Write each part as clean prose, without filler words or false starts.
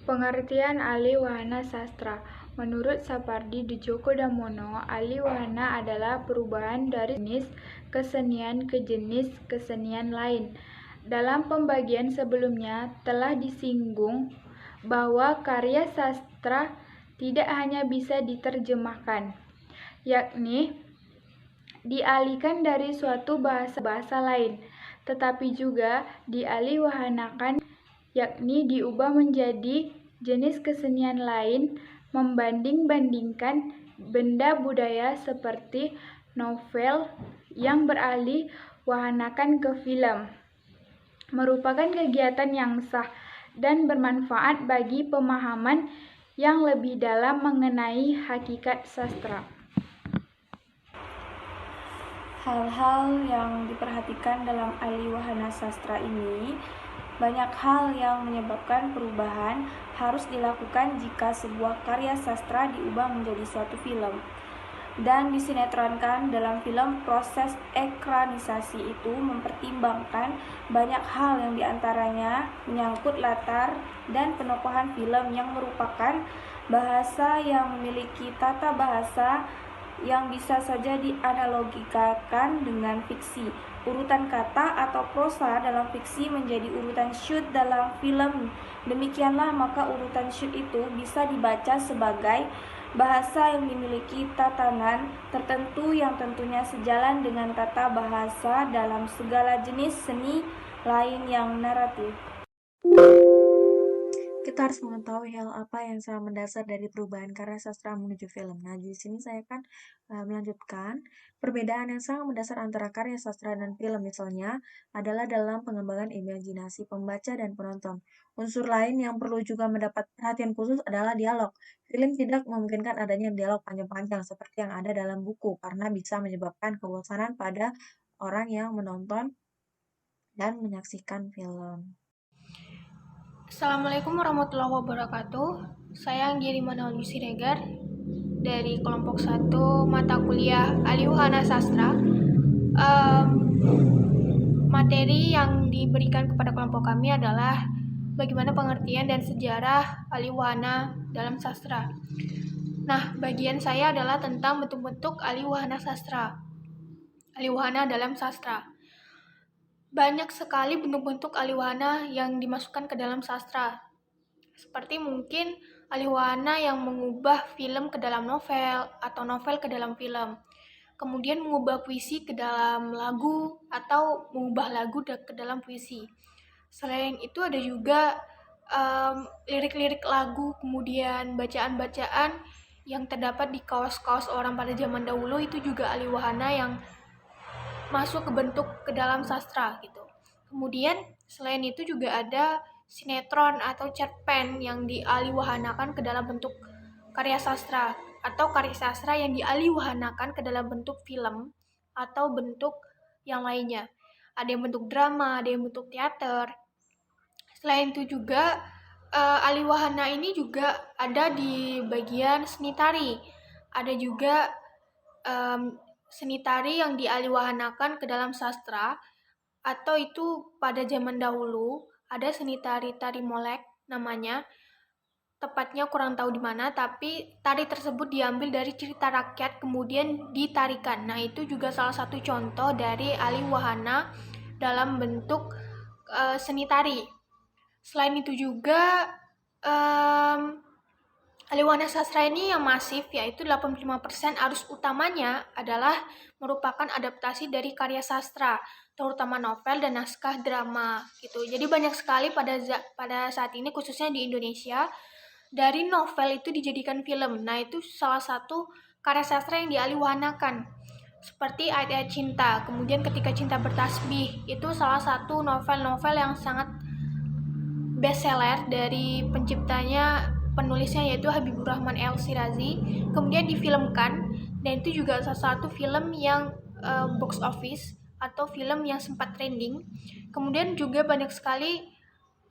Pengertian alih wahana sastra. Menurut Sapardi Djoko Damono, alih wahana adalah perubahan dari jenis kesenian ke jenis kesenian lain. Dalam pembagian sebelumnya telah disinggung bahwa karya sastra tidak hanya bisa diterjemahkan, yakni dialihkan dari suatu bahasa lain, tetapi juga dialihwahanakan, yakni diubah menjadi jenis kesenian lain, membanding-bandingkan benda budaya seperti novel yang beralih wahanakan ke film, merupakan kegiatan yang sah dan bermanfaat bagi pemahaman yang lebih dalam mengenai hakikat sastra. Hal-hal yang diperhatikan dalam alih wahana sastra ini, banyak hal yang menyebabkan perubahan harus dilakukan jika sebuah karya sastra diubah menjadi suatu film dan disinetronkan dalam film. Proses ekranisasi itu mempertimbangkan banyak hal yang diantaranya menyangkut latar dan penokohan film yang merupakan bahasa yang memiliki tata bahasa yang bisa saja dianalogikan dengan fiksi. Urutan kata atau prosa dalam fiksi menjadi urutan shoot dalam film. Demikianlah maka urutan shoot itu bisa dibaca sebagai bahasa yang dimiliki tatanan tertentu yang tentunya sejalan dengan tata bahasa dalam segala jenis seni lain yang naratif. Kita harus mengetahui hal apa yang sangat mendasar dari perubahan karya sastra menuju film. Nah, di sini saya akan melanjutkan perbedaan yang sangat mendasar antara karya sastra dan film misalnya adalah dalam pengembangan imajinasi pembaca dan penonton. Unsur lain yang perlu juga mendapat perhatian khusus adalah dialog. Film tidak memungkinkan adanya dialog panjang-panjang seperti yang ada dalam buku karena bisa menyebabkan kebosanan pada orang yang menonton dan menyaksikan film. Assalamualaikum warahmatullahi wabarakatuh. Saya Anggiri Manauli Siregar dari kelompok 1 mata kuliah Alih Wahana Sastra. Materi yang diberikan kepada kelompok kami adalah bagaimana pengertian dan sejarah alih wahana dalam sastra. Nah, bagian saya adalah tentang bentuk-bentuk alih wahana sastra. Alih wahana dalam sastra. Banyak sekali bentuk-bentuk alih wahana yang dimasukkan ke dalam sastra. Seperti mungkin alih wahana yang mengubah film ke dalam novel atau novel ke dalam film. Kemudian mengubah puisi ke dalam lagu atau mengubah lagu ke dalam puisi. Selain itu ada juga lirik-lirik lagu, kemudian bacaan-bacaan yang terdapat di kaos-kaos orang pada zaman dahulu, itu juga alih wahana yang masuk ke bentuk ke dalam sastra gitu. Kemudian selain itu juga ada sinetron atau cerpen yang dialihwahanakan ke dalam bentuk karya sastra, atau karya sastra yang dialihwahanakan ke dalam bentuk film atau bentuk yang lainnya. Ada yang bentuk drama, ada yang bentuk teater. Selain itu juga alih wahana ini juga ada di bagian seni tari. Ada juga seni tari yang dialihwahanakan ke dalam sastra, atau itu pada zaman dahulu ada seni tari molek namanya. Tepatnya kurang tahu di mana, tapi tari tersebut diambil dari cerita rakyat kemudian ditarikan. Nah, itu juga salah satu contoh dari alih wahana dalam bentuk seni tari. Selain itu juga alih wahana sastra ini yang masif, yaitu 85% arus utamanya adalah merupakan adaptasi dari karya sastra, terutama novel dan naskah drama gitu. Jadi banyak sekali pada saat ini, khususnya di Indonesia, dari novel itu dijadikan film. Nah, itu salah satu karya sastra yang dialihwahanakan. Seperti Ayat-Ayat Cinta, kemudian Ketika Cinta Bertasbih, itu salah satu novel-novel yang sangat bestseller dari penulisnya yaitu Habibur Rahman El-Shirazi, kemudian difilmkan, dan itu juga salah satu film yang box office atau film yang sempat trending. Kemudian juga banyak sekali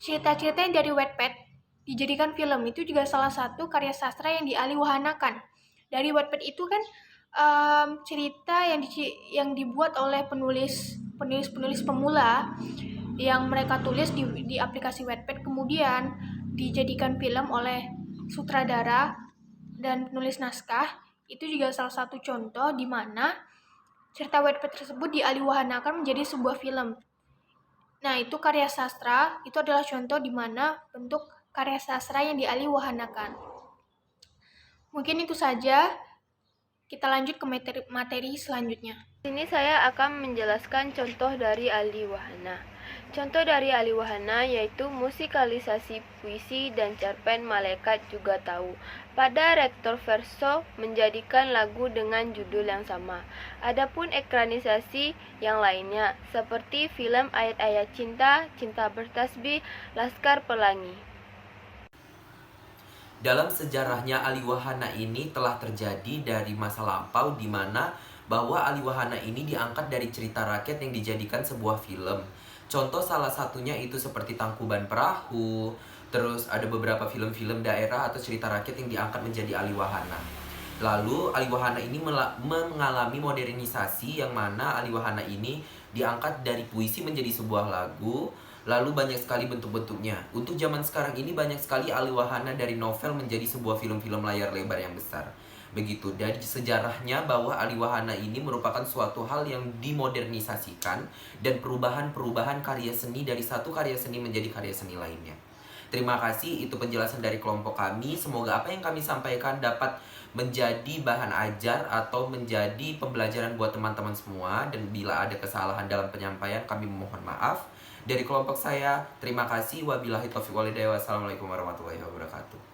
cerita-cerita yang dari Wattpad dijadikan film, itu juga salah satu karya sastra yang dialihwahanakan. Dari Wattpad itu kan cerita yang dibuat oleh penulis pemula yang mereka tulis di aplikasi Wattpad, kemudian dijadikan film oleh sutradara dan penulis naskah, itu juga salah satu contoh di mana cerita Wattpad tersebut dialihwahanakan menjadi sebuah film. Nah, itu karya sastra, itu adalah contoh di mana bentuk karya sastra yang dialihwahanakan. Mungkin itu saja, kita lanjut ke materi selanjutnya. Di sini saya akan menjelaskan contoh dari alihwahana. Contoh dari alihwahana yaitu musikalisasi puisi dan cerpen Malaikat Juga Tahu. Pada Rektor Verso menjadikan lagu dengan judul yang sama. Adapun ekranisasi yang lainnya seperti film Ayat-Ayat Cinta, Cinta Bertasbih, Laskar Pelangi. Dalam sejarahnya alihwahana ini telah terjadi dari masa lampau di mana bahwa alihwahana ini diangkat dari cerita rakyat yang dijadikan sebuah film. Contoh salah satunya itu seperti Tangkuban Perahu, terus ada beberapa film-film daerah atau cerita rakyat yang diangkat menjadi alihwahana. Lalu alihwahana ini mengalami modernisasi yang mana alihwahana ini diangkat dari puisi menjadi sebuah lagu. Lalu banyak sekali bentuk-bentuknya. Untuk zaman sekarang ini banyak sekali alihwahana dari novel menjadi sebuah film-film layar lebar yang besar. Begitu, dari sejarahnya bahwa alihwahana ini merupakan suatu hal yang dimodernisasikan dan perubahan-perubahan karya seni dari satu karya seni menjadi karya seni lainnya. Terima kasih, itu penjelasan dari kelompok kami. Semoga apa yang kami sampaikan dapat menjadi bahan ajar atau menjadi pembelajaran buat teman-teman semua. Dan bila ada kesalahan dalam penyampaian, kami memohon maaf. Dari kelompok saya, terima kasih. Wabillahi taufiq walhidayah. Wassalamualaikum warahmatullahi wabarakatuh.